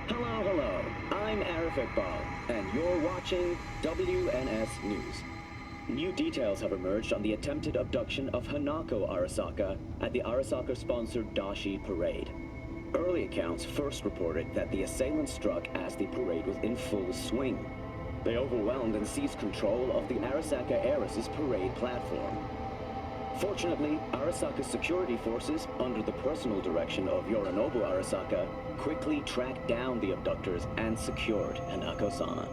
Hello, hello. I'm Arif Iqbal, and you're watching WNS News. New details have emerged on the attempted abduction of Hanako Arasaka at the Arasaka-sponsored Dashi Parade. Early accounts first reported that the assailants struck as the parade was in full swing. They overwhelmed and seized control of the Arasaka Heiress's parade platform. Fortunately, Arasaka's security forces, under the personal direction of Yorinobu Arasaka, quickly tracked down the abductors and secured Hanako-sama.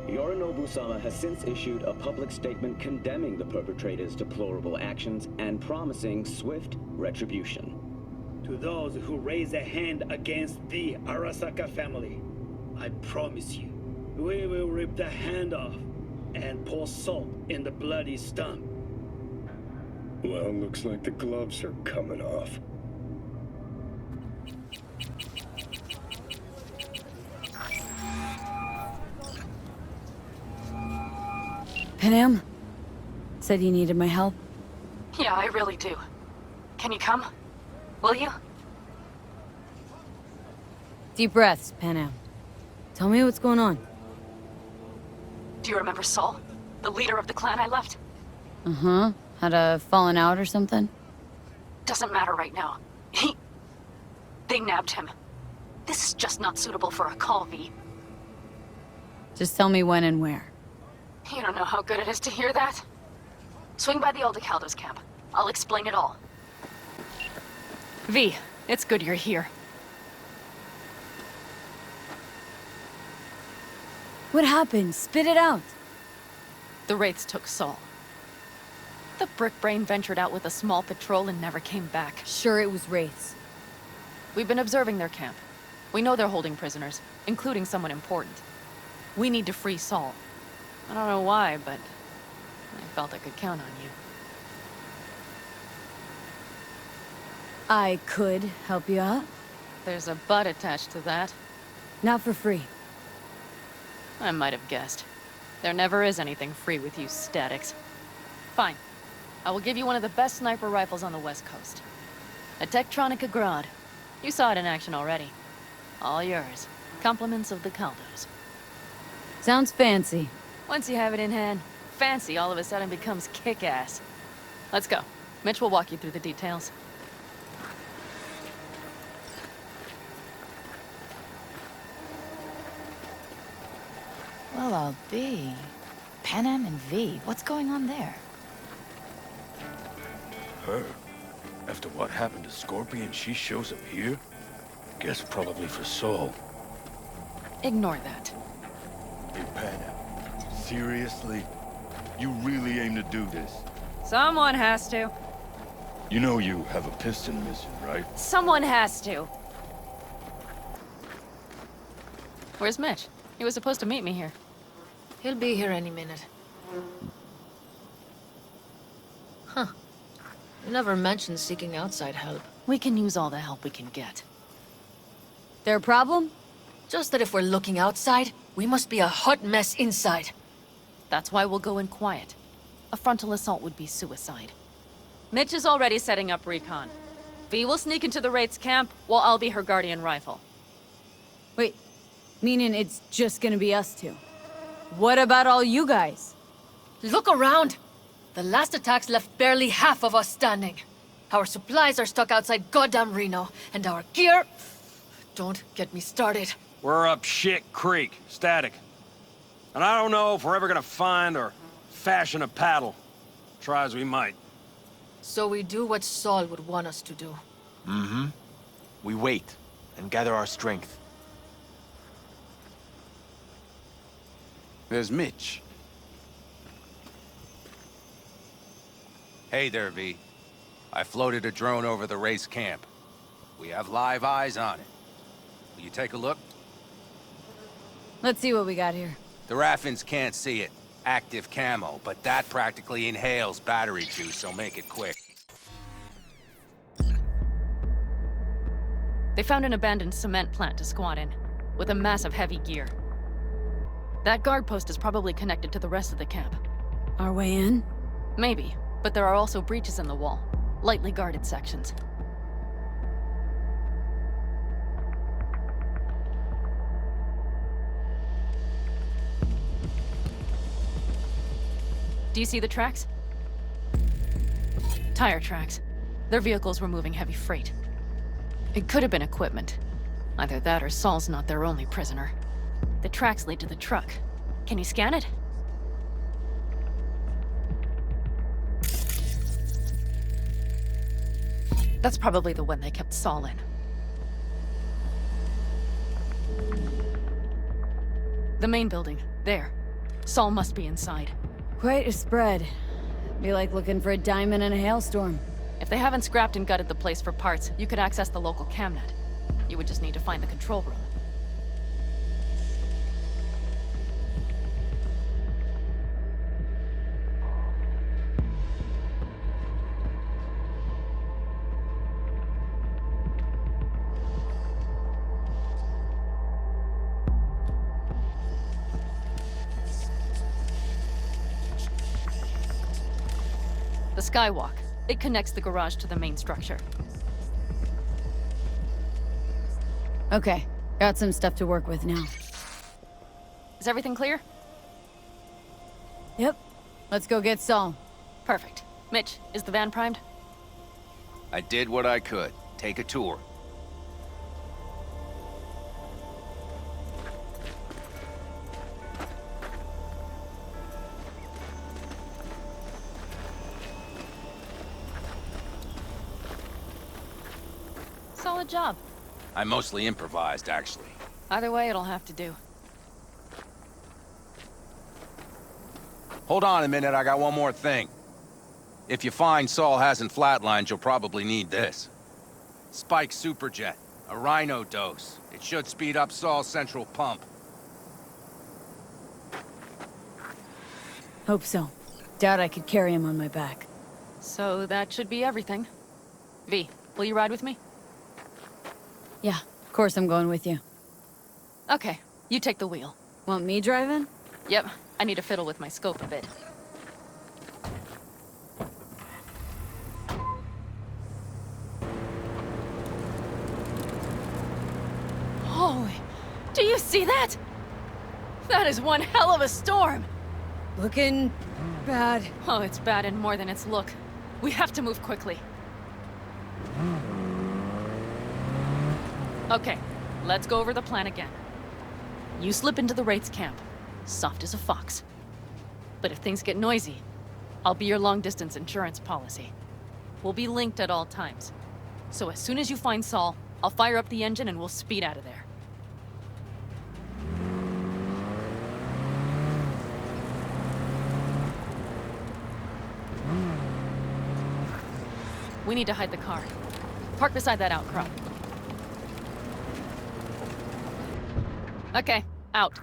Yorinobu-sama has since issued a public statement condemning the perpetrators' deplorable actions and promising swift retribution. To those who raise a hand against the Arasaka family, I promise you, we will rip the hand off and pour salt in the bloody stump. Well, looks like the gloves are coming off. Panam? Said you needed my help? Yeah, I really do. Can you come? Will you? Deep breaths, Panam. Tell me what's going on. Do you remember Saul? The leader of the clan I left? Uh-huh. Had a fallen out or something? Doesn't matter right now. They nabbed him. This is just not suitable for a call, V. Just tell me when and where. You don't know how good it is to hear that? Swing by the Aldecaldo's camp. I'll explain it all. V, it's good you're here. What happened? Spit it out. The Wraiths took Saul. The Brick Brain ventured out with a small patrol and never came back. Sure, it was Wraiths. We've been observing their camp. We know they're holding prisoners, including someone important. We need to free Saul. I don't know why, but I felt I could count on you. I could help you out. There's a but attached to that. Not for free. I might have guessed. There never is anything free with you statics. Fine. I will give you one of the best sniper rifles on the West Coast. A Tektronica Grad. You saw it in action already. All yours. Compliments of the Caldos. Sounds fancy. Once you have it in hand, fancy all of a sudden becomes kick-ass. Let's go. Mitch will walk you through the details. Well, I'll be. Panam and V, what's going on there? Her? After what happened to Scorpion, she shows up here? Guess probably for Saul. Ignore that. Hey, Panam. Seriously? You really aim to do this? Someone has to. You know you have a piston mission, right? Someone has to. Where's Mitch? He was supposed to meet me here. He'll be here any minute. Huh. You never mentioned seeking outside help. We can use all the help we can get. Their problem? Just that if we're looking outside, we must be a hot mess inside. That's why we'll go in quiet. A frontal assault would be suicide. Mitch is already setting up recon. V will sneak into the Wraith's camp, while I'll be her guardian rifle. Wait, meaning it's just gonna be us two? What about all you guys? Look around! The last attacks left barely half of us standing. Our supplies are stuck outside goddamn Reno, and our gear... Don't get me started. We're up shit creek, static. And I don't know if we're ever gonna find or fashion a paddle. Try as we might. So we do what Saul would want us to do. Mm-hmm. We wait and gather our strength. There's Mitch. Hey there, V. I floated a drone over the race camp. We have live eyes on it. Will you take a look? Let's see what we got here. The Raffins can't see it. Active camo, but that practically inhales battery juice, so make it quick. They found an abandoned cement plant to squat in, with a massive heavy gear. That guard post is probably connected to the rest of the camp. Our way in? Maybe, but there are also breaches in the wall. Lightly guarded sections. Do you see the tracks? Tire tracks. Their vehicles were moving heavy freight. It could have been equipment. Either that or Saul's not their only prisoner. The tracks lead to the truck. Can you scan it? That's probably the one they kept Saul in. The main building. There. Saul must be inside. Quite a spread. Be like looking for a diamond in a hailstorm. If they haven't scrapped and gutted the place for parts, you could access the local camnet. You would just need to find the control room. The skywalk. It connects the garage to the main structure. Okay, got some stuff to work with now. Is everything clear? Yep. Let's go get Saul. Perfect. Mitch, is the van primed? I did what I could. Take a tour. Solid job. I mostly improvised, actually. Either way, it'll have to do. Hold on a minute, I got one more thing. If you find Saul hasn't flatlined, you'll probably need this. Spike Superjet, a Rhino dose. It should speed up Saul's central pump. Hope so. Doubt I could carry him on my back. So that should be everything. V, will you ride with me? Yeah, of course I'm going with you. Okay, you take the wheel. Want me driving? Yep, I need to fiddle with my scope a bit. Holy, do you see that? That is one hell of a storm! Looking bad. Oh, it's bad and more than its look. We have to move quickly. Okay, let's go over the plan again. You slip into the Wraith's camp, soft as a fox. But if things get noisy, I'll be your long-distance insurance policy. We'll be linked at all times. So as soon as you find Saul, I'll fire up the engine and we'll speed out of there. We need to hide the car. Park beside that outcrop. Okay, out.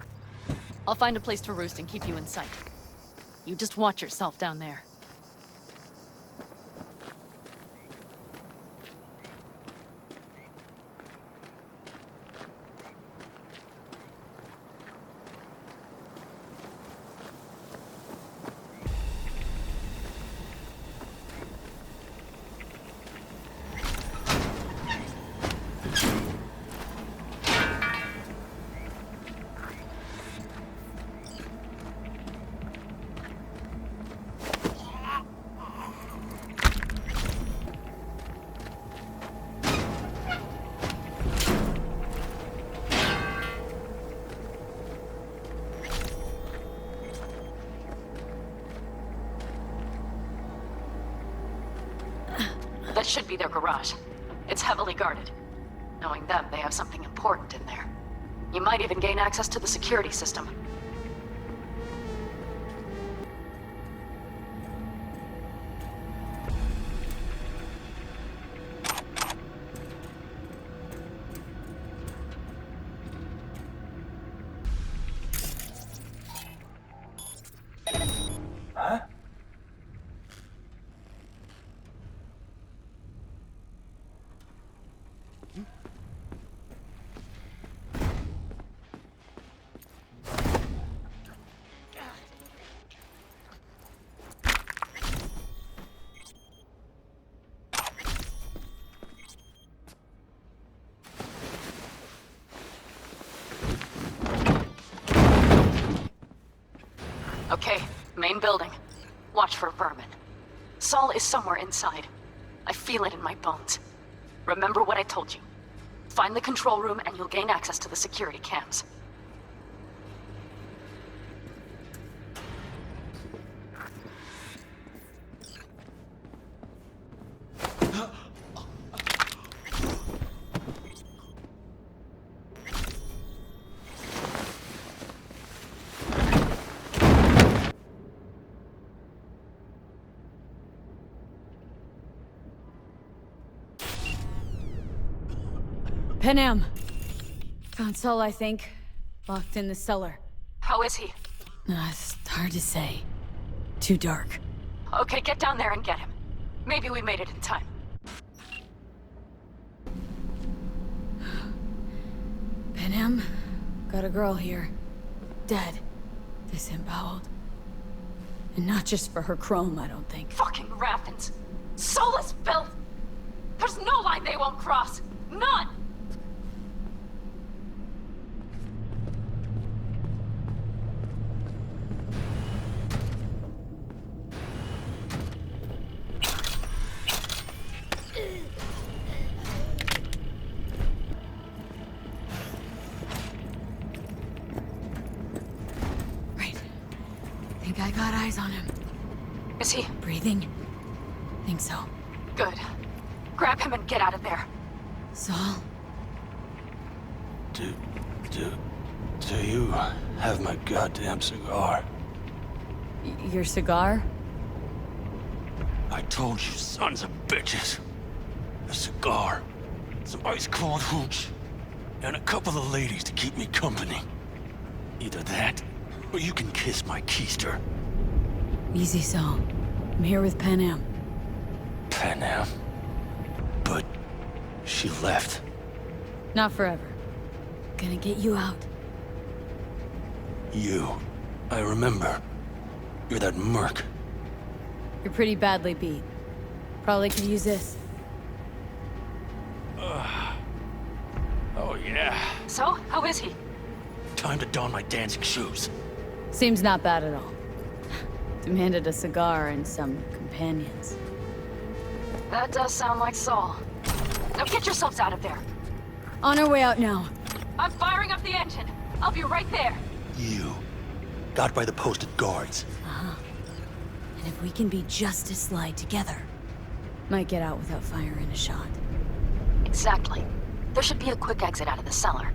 I'll find a place to roost and keep you in sight. You just watch yourself down there. That should be their garage. It's heavily guarded. Knowing them, they have something important in there. You might even gain access to the security system. Okay, main building. Watch for vermin. Saul is somewhere inside. I feel it in my bones. Remember what I told you. Find the control room and you'll gain access to the security cams. Panam. Found Saul, I think. Locked in the cellar. How is he? It's hard to say. Too dark. Okay, get down there and get him. Maybe we made it in time. Panam, got a girl here. Dead. Disemboweled. And not just for her chrome, I don't think. Fucking Raffins. Soulless filth! There's no line they won't cross! None! I think I got eyes on him. Is he? Breathing? Think so. Good. Grab him and get out of there. Saul? Do you have my goddamn cigar? Your cigar? I told you, sons of bitches. A cigar, some ice-cold hooch, and a couple of ladies to keep me company. Either that, or you can kiss my keister. Easy, Saul. I'm here with Panam. Panam? But she left. Not forever. Gonna get you out. You. I remember. You're that merc. You're pretty badly beat. Probably could use this. Oh, yeah. So, how is he? Time to don my dancing shoes. Seems not bad at all. Demanded a cigar and some companions. That does sound like Saul. Now get yourselves out of there. On our way out now. I'm firing up the engine. I'll be right there. You. Got by the posted guards. Uh-huh. And if we can be just as sly together, might get out without firing a shot. Exactly. There should be a quick exit out of the cellar.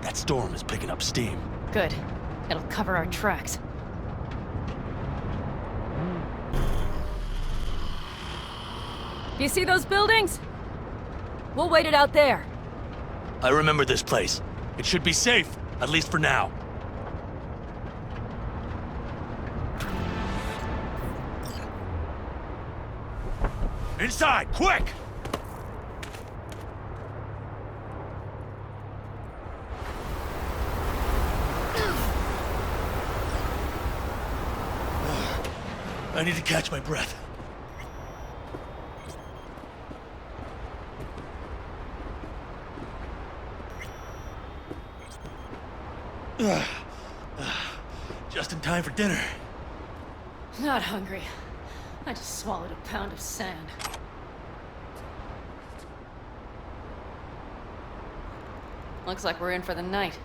That storm is picking up steam. Good. It'll cover our tracks. Do you see those buildings? We'll wait it out there. I remember this place. It should be safe, at least for now. Inside, quick! I need to catch my breath. Just in time for dinner. Not hungry. I just swallowed a pound of sand. Looks like we're in for the night.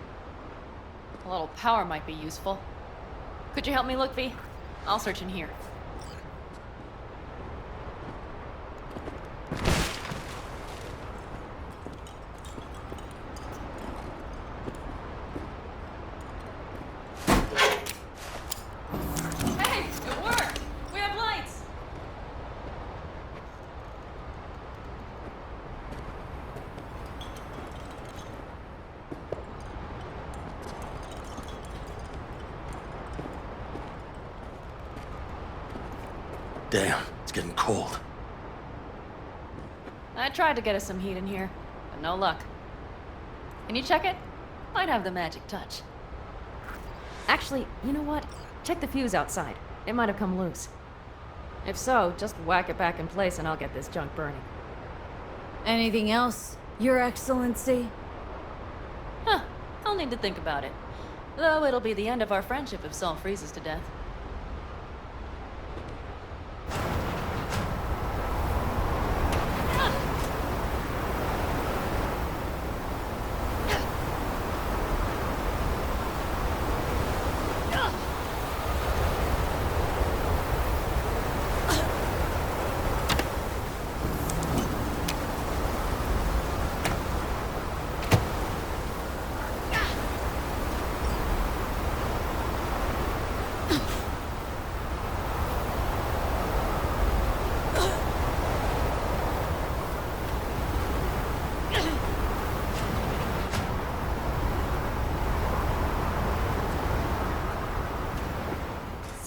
A little power might be useful. Could you help me look, V? I'll search in here. Hey, it worked! We have lights! Damn, it's getting cold. I tried to get us some heat in here, but no luck. Can you check it? Might have the magic touch. Actually, you know what? Check the fuse outside. It might have come loose. If so, just whack it back in place and I'll get this junk burning. Anything else, Your Excellency? Huh. I'll need to think about it. Though it'll be the end of our friendship if Saul freezes to death.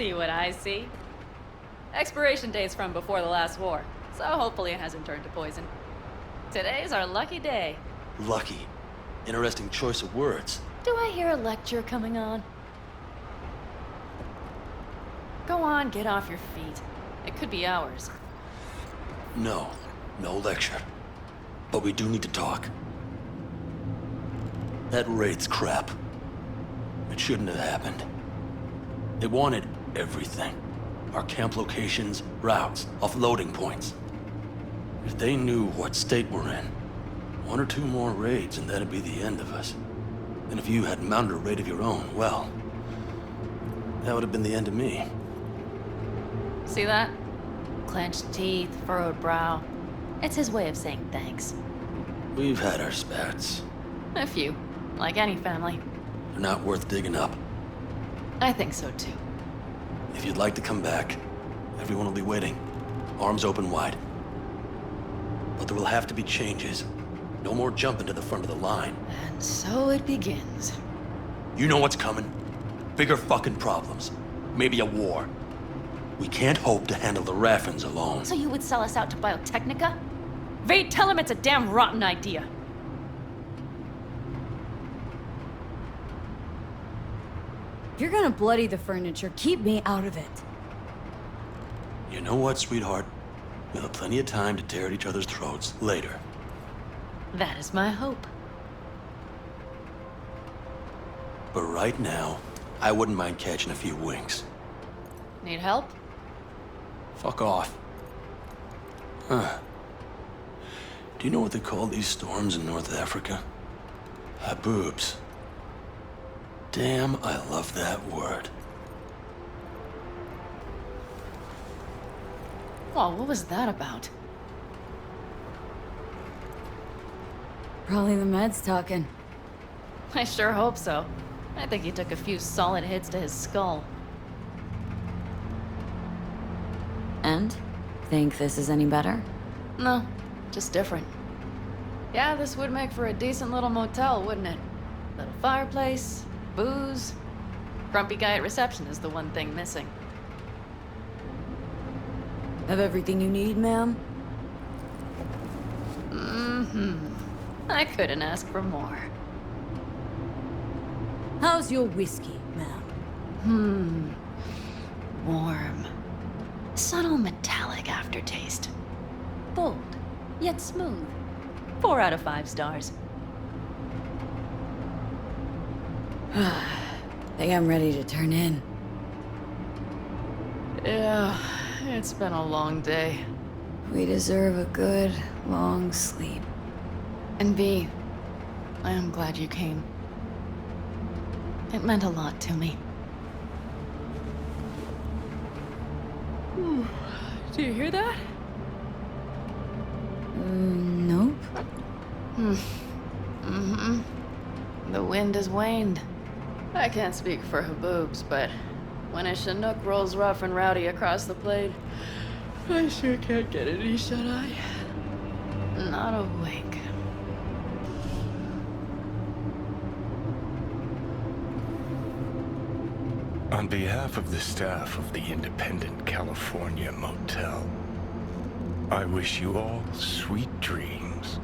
See what I see? Expiration date's from before the last war, so hopefully it hasn't turned to poison. Today's our lucky day. Lucky. Interesting choice of words. Do I hear a lecture coming on? Go on, get off your feet. It could be hours. No lecture. But we do need to talk. That raid's crap. It shouldn't have happened. They wanted everything. Our camp locations, routes, offloading points. If they knew what state we're in, 1 or 2 more raids and that'd be the end of us. And if you had mounted a raid of your own, well, that would have been the end of me. See that? Clenched teeth, furrowed brow. It's his way of saying thanks. We've had our spats. A few, like any family. They're not worth digging up. I think so too. If you'd like to come back, everyone will be waiting. Arms open wide. But there will have to be changes. No more jumping to the front of the line. And so it begins. You know what's coming? Bigger fucking problems. Maybe a war. We can't hope to handle the Raffens alone. So you would sell us out to Biotechnica? Vade, tell him it's a damn rotten idea. If you're gonna bloody the furniture, keep me out of it. You know what, sweetheart? We'll have plenty of time to tear at each other's throats later. That is my hope. But right now, I wouldn't mind catching a few winks. Need help? Fuck off. Huh. Do you know what they call these storms in North Africa? Haboobs. Damn, I love that word. Well, what was that about? Probably the meds talking. I sure hope so. I think he took a few solid hits to his skull. And? Think this is any better? No, just different. Yeah, this would make for a decent little motel, wouldn't it? Little fireplace, booze. Grumpy guy at reception is the one thing missing. Have everything you need, ma'am? I couldn't ask for more. How's your whiskey, ma'am? Warm. Subtle metallic aftertaste. Bold, yet smooth. 4 out of 5 stars. Think I'm ready to turn in. Yeah, it's been a long day. We deserve a good, long sleep. And V, I am glad you came. It meant a lot to me. Do you hear that? Nope. The wind has waned. I can't speak for Haboobs, but when a Chinook rolls rough and rowdy across the blade, I sure can't get any shut-eye. Not awake. On behalf of the staff of the Independent California Motel, I wish you all sweet dreams.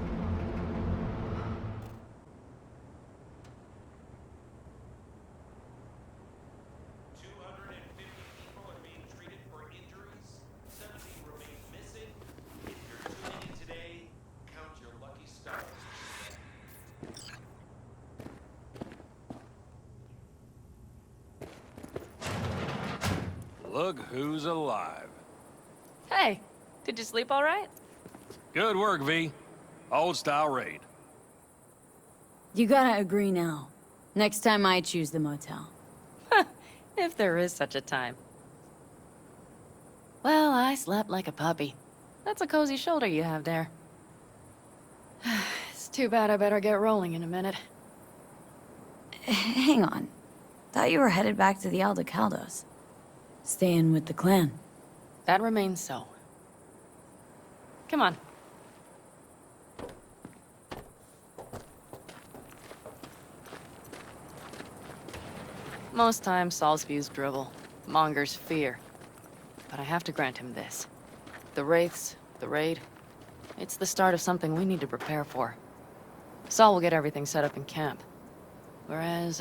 Look who's alive. Hey, did you sleep all right? Good work, V. Old-style raid. You gotta agree now. Next time I choose the motel. If there is such a time. Well, I slept like a puppy. That's a cozy shoulder you have there. It's too bad I better get rolling in a minute. Hang on. Thought you were headed back to the Aldecaldos. Staying with the clan. That remains so. Come on. Most times, Saul spews drivel, mongers fear. But I have to grant him this. The Wraiths, the raid, it's the start of something we need to prepare for. Saul will get everything set up in camp. Whereas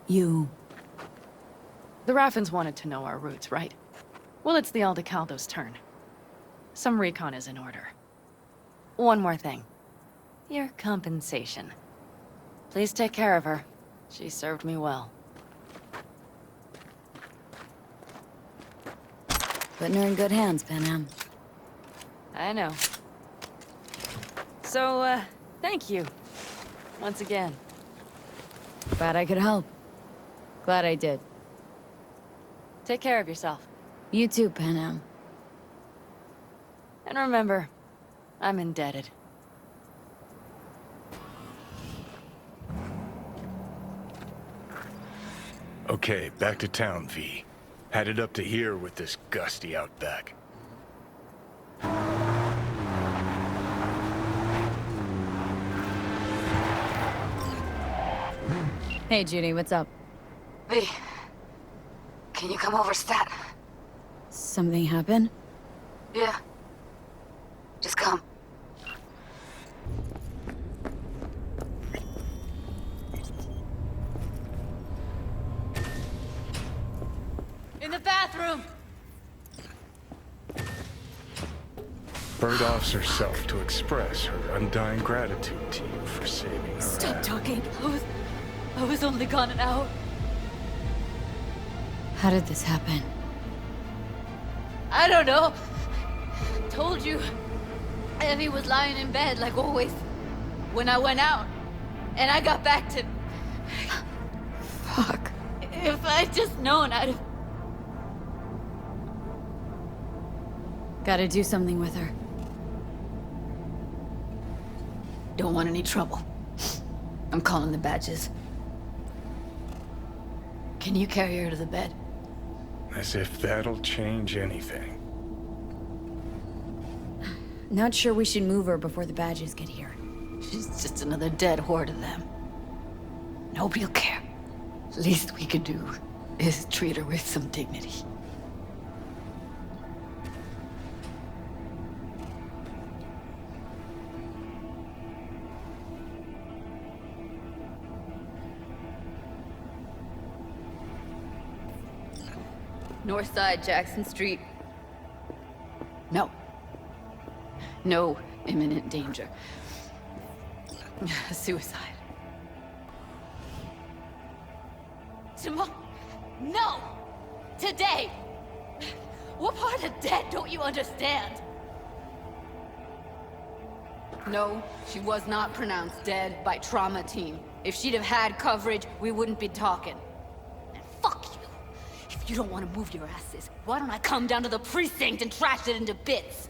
you... The Raffins wanted to know our roots, right? Well, it's the Aldecaldos' turn. Some recon is in order. One more thing. Your compensation. Please take care of her. She served me well. Putting her in good hands, Panam. I know. So, thank you. Once again. Glad I could help. Glad I did. Take care of yourself. You too, Panam. And remember, I'm indebted. Okay, back to town, V. Headed up to here with this gusty outback. Hey, Judy, what's up? V, can you come over, stat? Something happened? Yeah. Just come. In the bathroom! Bird offs herself to express her undying gratitude to you for saving her. Stop talking. I was only gone an hour. How did this happen? I don't know. Told you. Evie was lying in bed like always. When I went out. And I got back to... Fuck. If I'd just known, I'd have... Gotta do something with her. Don't want any trouble. I'm calling the badges. Can you carry her to the bed? As if that'll change anything. Not sure we should move her before the badges get here. She's just another dead whore to them. Nobody'll care. Least we could do is treat her with some dignity. North side, Jackson Street. No. No imminent danger. Suicide. Tomorrow? No! Today! What part of dead don't you understand? No, she was not pronounced dead by trauma team. If she'd have had coverage, we wouldn't be talking. And fuck you. If you don't want to move your asses, why don't I come down to the precinct and trash it into bits?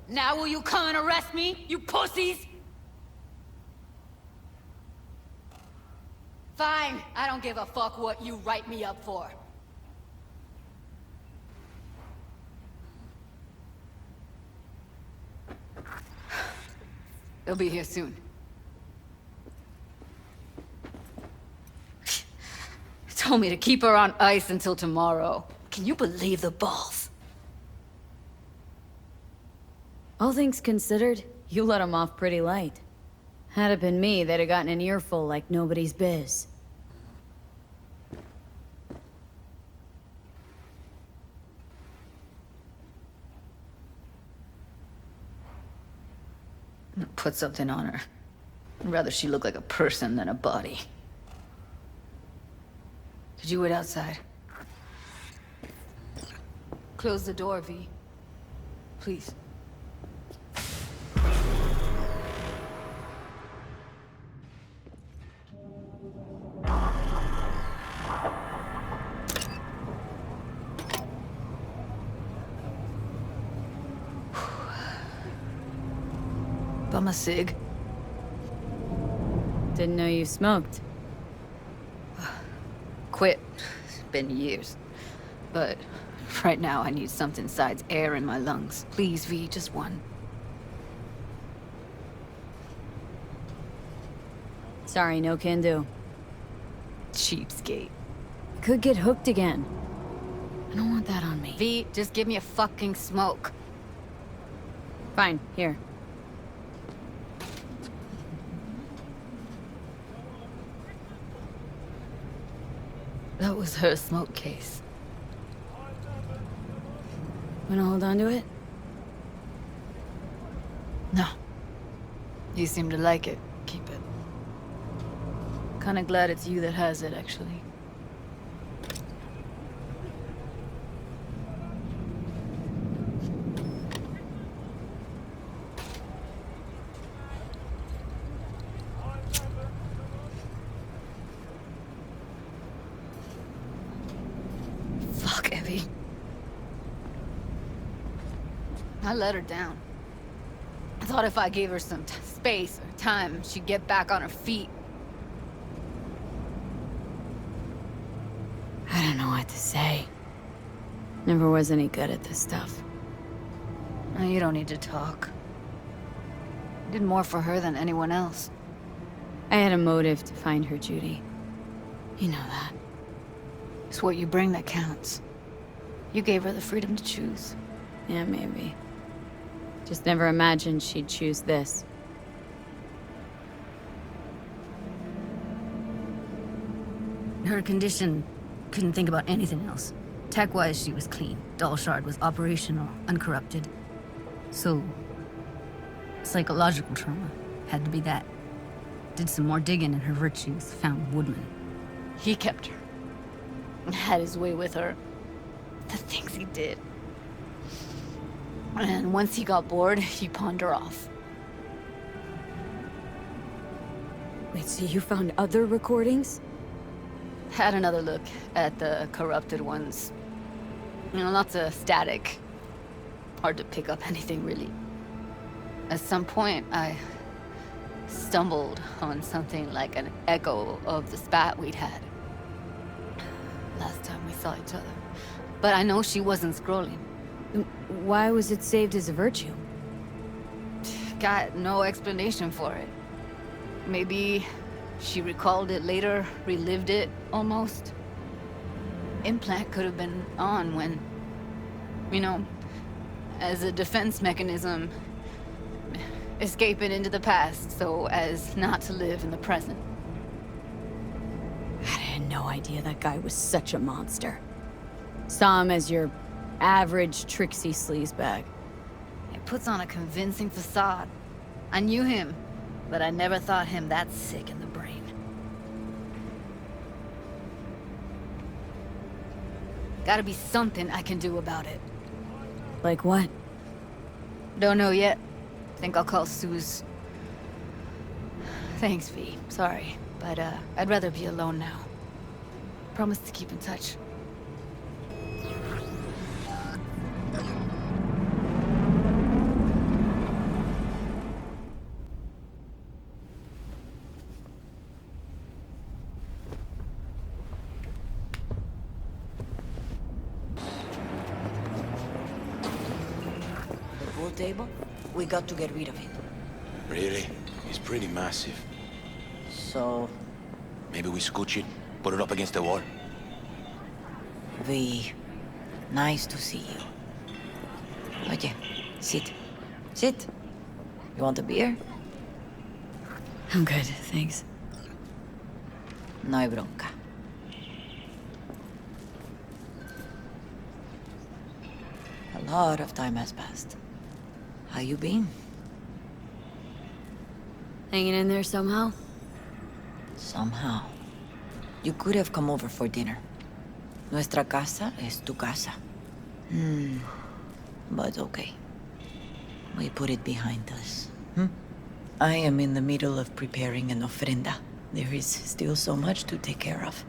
Now will you come and arrest me, you pussies? Fine, I don't give a fuck what you write me up for. They'll be here soon. Told me to keep her on ice until tomorrow. Can you believe the balls? All things considered, you let him off pretty light. Had it been me, they'd have gotten an earful like nobody's biz. Put something on her. I'd rather she look like a person than a body. Did you wait outside? Close the door, V. Please. Bum a cig. Didn't know you smoked. Quit. It's been years. But right now I need something besides air in my lungs. Please, V, just one. Sorry, no can do. Cheapskate. Could get hooked again. I don't want that on me. V, just give me a fucking smoke. Fine, here. That was her smoke case. Wanna hold on to it? No. You seem to like it. Keep it. Kinda glad it's you that has it, actually. Fuck, Evie. I let her down. I thought if I gave her some space or time, she'd get back on her feet. I don't know what to say. Never was any good at this stuff. Oh, you don't need to talk. I did more for her than anyone else. I had a motive to find her, Judy. You know that. It's what you bring that counts. You gave her the freedom to choose. Yeah, maybe. Just never imagined she'd choose this. Her condition, couldn't think about anything else. Tech-wise, she was clean. Doll Shard was operational, uncorrupted. So, psychological trauma had to be that. Did some more digging in her virtues, found Woodman. He kept her. Had his way with her. The things he did. And once he got bored, he pawned her off. Wait, so you found other recordings? Had another look at the corrupted ones. You know, lots of static. Hard to pick up anything, really. At some point, I stumbled on something like an echo of the spat we'd had. Last time we saw each other. But I know she wasn't scrolling. Why was it saved as a virtue? Got no explanation for it. Maybe she recalled it later, relived it, almost. Implant could have been on when, you know, as a defense mechanism, escaping into the past so as not to live in the present. I had no idea that guy was such a monster. Saw him as your average tricksy sleazebag. He puts on a convincing facade. I knew him, but I never thought him that sick in the brain. Gotta be something I can do about it. Like what? Don't know yet. think I'll call Suze. Thanks, V. Sorry, but I'd rather be alone now. Promise to keep in touch. The pool table? We got to get rid of it. Really? It's pretty massive. So, Maybe we scooch it, put it up against the wall. V, nice to see you. Oye, sit. Sit. You want a beer? I'm good, thanks. No hay bronca. A lot of time has passed. How you been? Hanging in there somehow? Somehow. You could have come over for dinner. Nuestra casa es tu casa. But okay. We put it behind us. I am in the middle of preparing an ofrenda. There is still so much to take care of.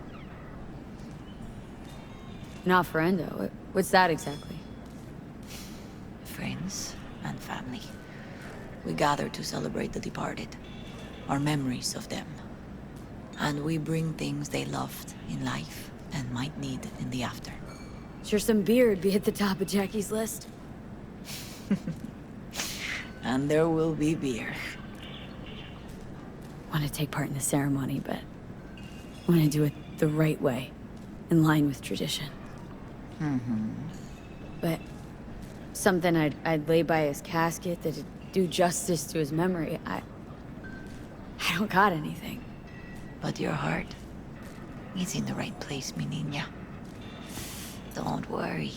An ofrenda? What's that exactly? Friends and family. We gather to celebrate the departed. Our memories of them. And we bring things they loved in life and might need in the after. Sure some beer would be at the top of Jackie's list. And there will be beer. Want to take part in the ceremony, but want to do it the right way, in line with tradition. But something I'd lay by his casket that'd do justice to his memory. I don't got anything. But your heart is in the right place, mi niña. Don't worry.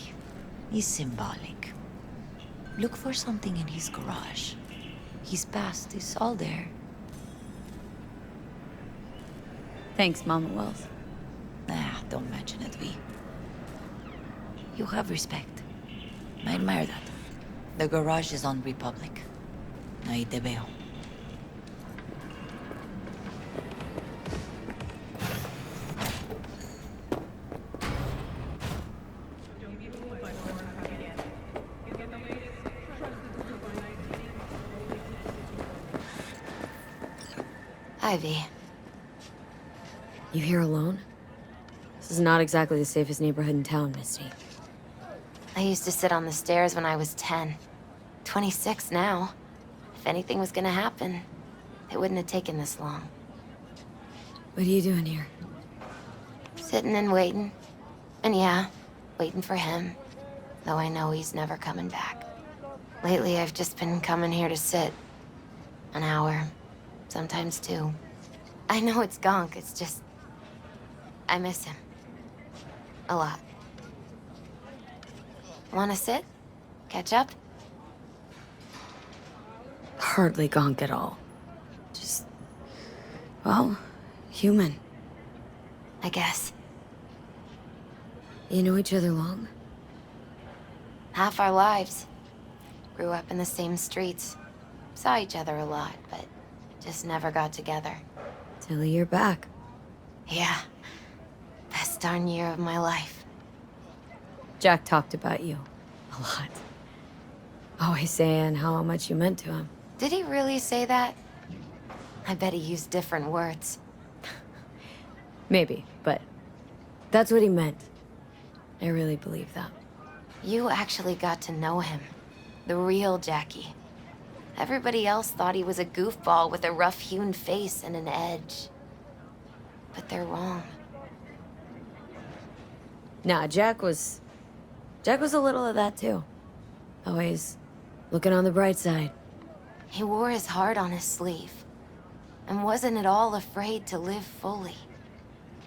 It's symbolic. Look for something in his garage. His past is all there. Thanks, Mama Wells. Don't mention it, V. You have respect. I admire that. The garage is on Republic. Ahí te veo. Ivy. You here alone? This is not exactly the safest neighborhood in town, Misty. I used to sit on the stairs when I was 10. 26 now. If anything was gonna happen, it wouldn't have taken this long. What are you doing here? Sitting and waiting. And yeah, waiting for him. Though I know he's never coming back. Lately, I've just been coming here to sit. An hour. Sometimes 2. I know it's gonk, it's just... I miss him. A lot. Wanna sit? Catch up? Hardly gonk at all. Just... well, human. I guess. You know each other long? Half our lives. Grew up in the same streets. Saw each other a lot, but just never got together. Till you're back. Yeah. Best darn year of my life. Jack talked about you. A lot. Always saying how much you meant to him. Did he really say that? I bet he used different words. Maybe, but that's what he meant. I really believe that. You actually got to know him. The real Jackie. Everybody else thought he was a goofball with a rough-hewn face and an edge. But they're wrong. Nah, Jack was a little of that too. Always looking on the bright side. He wore his heart on his sleeve. And wasn't at all afraid to live fully.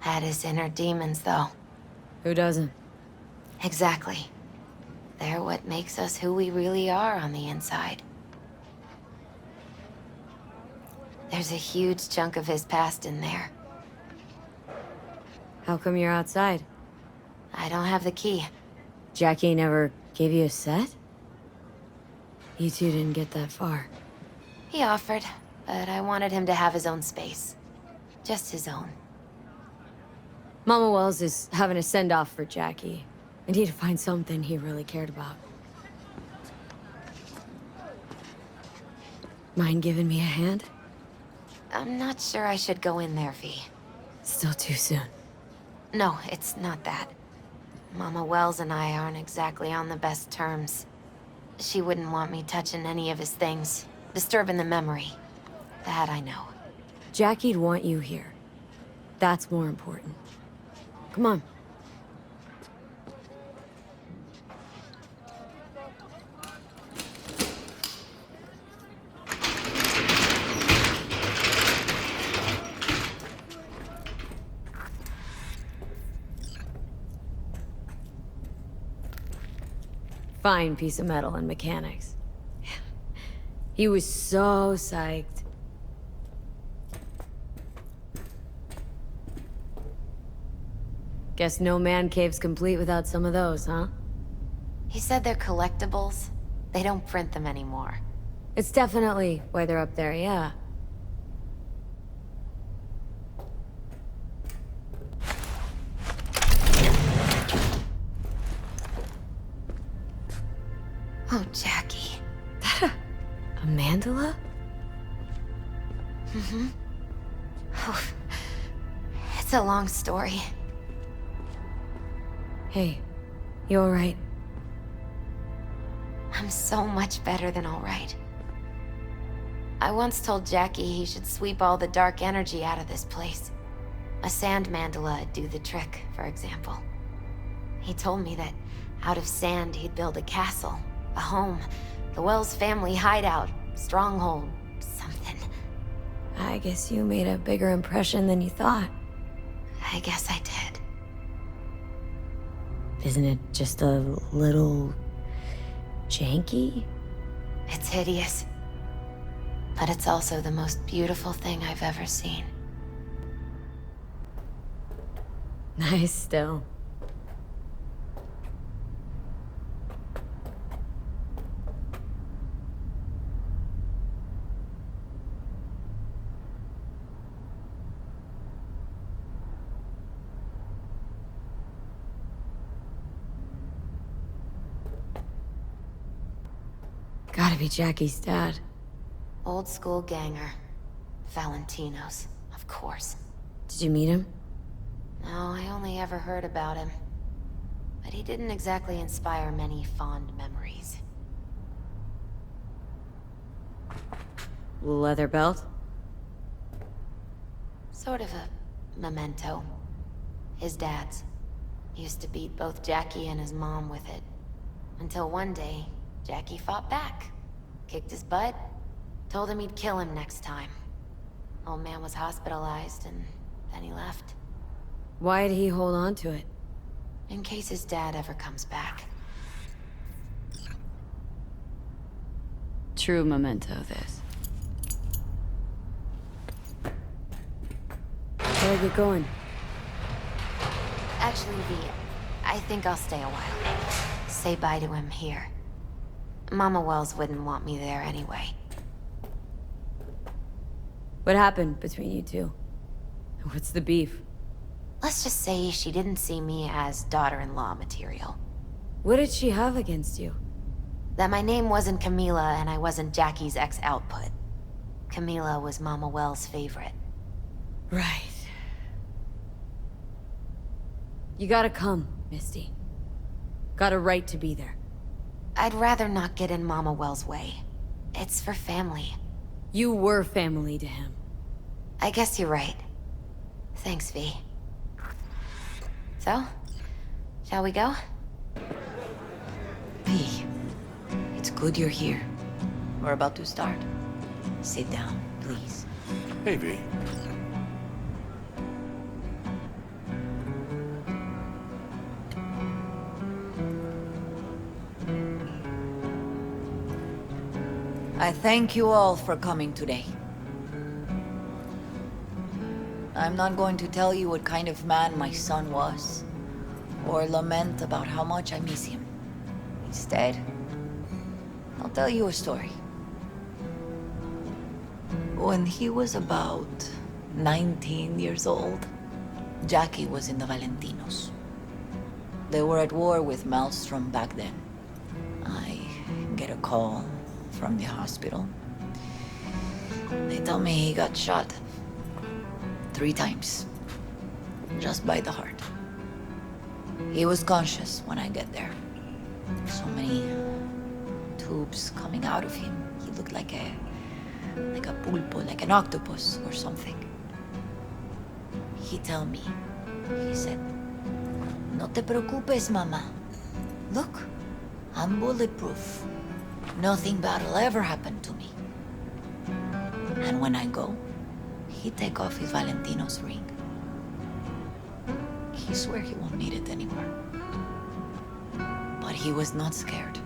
Had his inner demons, though. Who doesn't? Exactly. They're what makes us who we really are on the inside. There's a huge chunk of his past in there. How come you're outside? I don't have the key. Jackie never gave you a set? You two didn't get that far. He offered, but I wanted him to have his own space. Just his own. Mama Wells is having a send-off for Jackie. I need to find something he really cared about. Mind giving me a hand? I'm not sure I should go in there, V. Still too soon. No, it's not that. Mama Wells and I aren't exactly on the best terms. She wouldn't want me touching any of his things, disturbing the memory. That I know. Jackie'd want you here. That's more important. Come on. Fine piece of metal and mechanics. He was so psyched. Guess no man cave's complete without some of those, huh? He said they're collectibles. They don't print them anymore. It's definitely why they're up there, yeah. Oh, Jackie. A mandala? Mm-hmm. Oh, it's a long story. Hey, you alright? I'm so much better than alright. I once told Jackie he should sweep all the dark energy out of this place. A sand mandala'd do the trick, for example. He told me that out of sand he'd build a castle, a home, the Wells family hideout, stronghold, something. I guess you made a bigger impression than you thought. I guess I did. Isn't it just a little... janky? It's hideous. But it's also the most beautiful thing I've ever seen. Nice still. Gotta be Jackie's dad. Old school ganger. Valentino's, of course. Did you meet him? No, I only ever heard about him. But he didn't exactly inspire many fond memories. Leather belt? Sort of a memento. His dad's. Used to beat both Jackie and his mom with it. Until one day, Jackie fought back. Kicked his butt. Told him he'd kill him next time. Old man was hospitalized, and then he left. Why'd he hold on to it? In case his dad ever comes back. True memento, this. Gotta get going. Actually, V, I think I'll stay a while. Say bye to him here. Mama Wells wouldn't want me there anyway. What happened between you two? What's the beef? Let's just say she didn't see me as daughter-in-law material. What did she have against you? That my name wasn't Camila and I wasn't Jackie's ex-output. Camila was Mama Wells' favorite. Right. You gotta come, Misty. Got a right to be there. I'd rather not get in Mama Wells' way. It's for family. You were family to him. I guess you're right. Thanks, V. So, shall we go? V, it's good you're here. We're about to start. Sit down, please. Hey, V. I thank you all for coming today. I'm not going to tell you what kind of man my son was, or lament about how much I miss him. Instead, I'll tell you a story. When he was about 19 years old, Jackie was in the Valentinos. They were at war with Maelstrom back then. I get a call from the hospital. They tell me he got shot 3 times, just by the heart. He was conscious when I get there. So many tubes coming out of him. He looked like a pulpo, like an octopus or something. He tell me, he said, "No te preocupes, mama. Look, I'm bulletproof. Nothing bad will ever happen to me." And when I go, he take off his Valentino's ring. He swear he won't need it anymore. But he was not scared.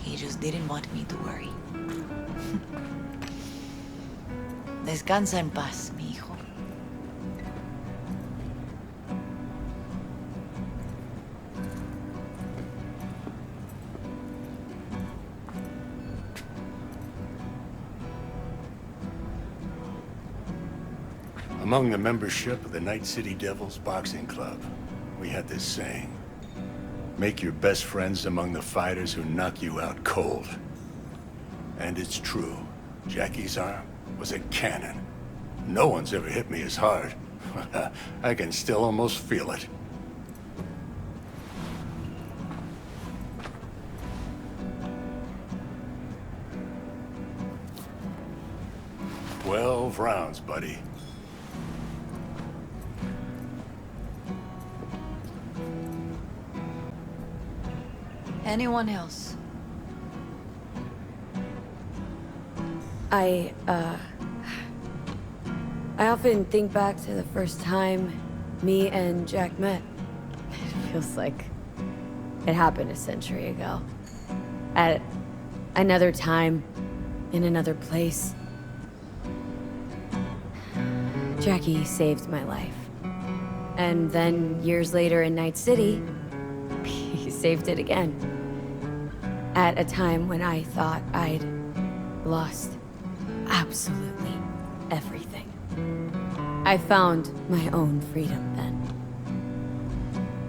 He just didn't want me to worry. Descansa en paz, mi hijo. Among the membership of the Night City Devils Boxing Club, we had this saying: make your best friends among the fighters who knock you out cold. And it's true. Jackie's arm was a cannon. No one's ever hit me as hard. I can still almost feel it. "12 rounds, buddy." Anyone else? I often think back to the first time me and Jack met. It feels like it happened a century ago. At another time, in another place. Jackie saved my life. And then, years later in Night City, he saved it again. At a time when I thought I'd lost absolutely everything. I found my own freedom then.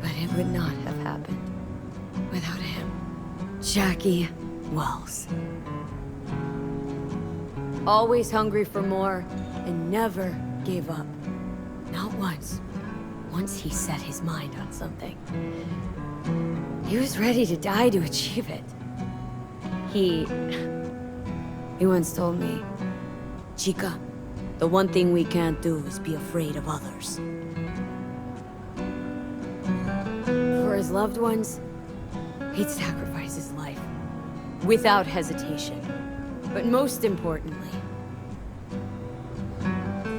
But it would not have happened without him. Jackie Wells. Always hungry for more and never gave up. Not once. Once he set his mind on something. He was ready to die to achieve it. He once told me, "Chica, the one thing we can't do is be afraid of others." For his loved ones, he'd sacrifice his life without hesitation. But most importantly,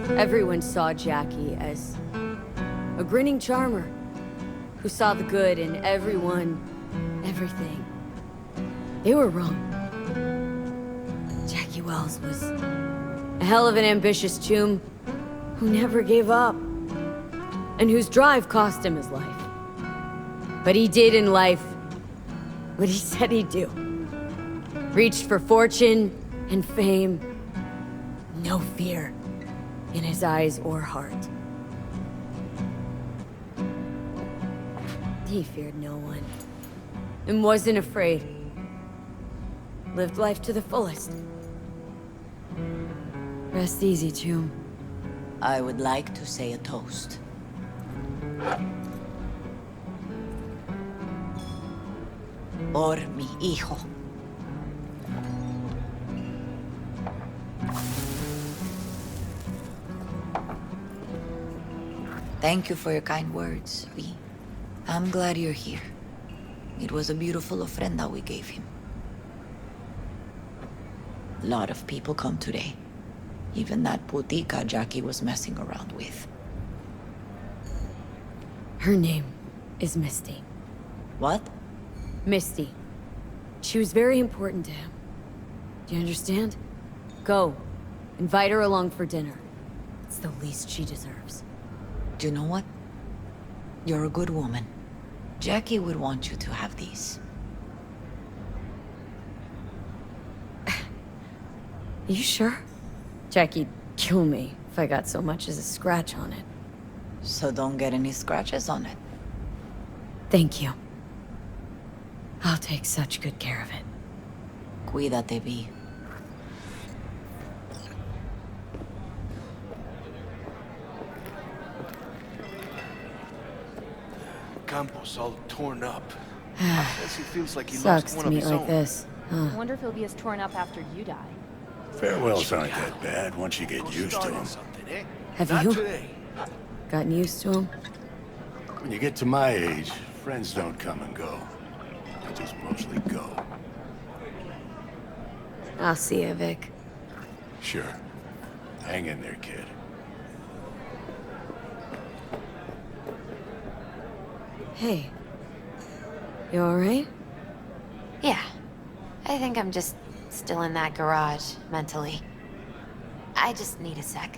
everyone saw Jackie as a grinning charmer who saw the good in everyone, everything. They were wrong. Jackie Wells was a hell of an ambitious chum who never gave up, and whose drive cost him his life. But he did in life what he said he'd do. Reached for fortune and fame. No fear in his eyes or heart. He feared no one, and wasn't afraid. Lived life to the fullest. Rest easy, chum. I would like to say a toast. Por mi hijo. Thank you for your kind words, Vi. I'm glad you're here. It was a beautiful ofrenda we gave him. A lot of people come today. Even that putica Jackie was messing around with. Her name is Misty. What? Misty. She was very important to him. Do you understand? Go. Invite her along for dinner. It's the least she deserves. Do you know what? You're a good woman. Jackie would want you to have these. You sure? Jackie'd kill me if I got so much as a scratch on it. So don't get any scratches on it. Thank you. I'll take such good care of it. Cuídate, Vi. Campos all torn up. Says he feels like he Sucks lost one to of meet his like own. this. Huh. I wonder if he'll be as torn up after you die. Farewells aren't that bad once you get used to them. Have Not you today. gotten used to him? When you get to my age, friends don't come and go. They just mostly go. I'll see you, Vic. Sure. Hang in there, kid. Hey. You alright? Yeah. I think I'm just still in that garage, mentally. I just need a sec.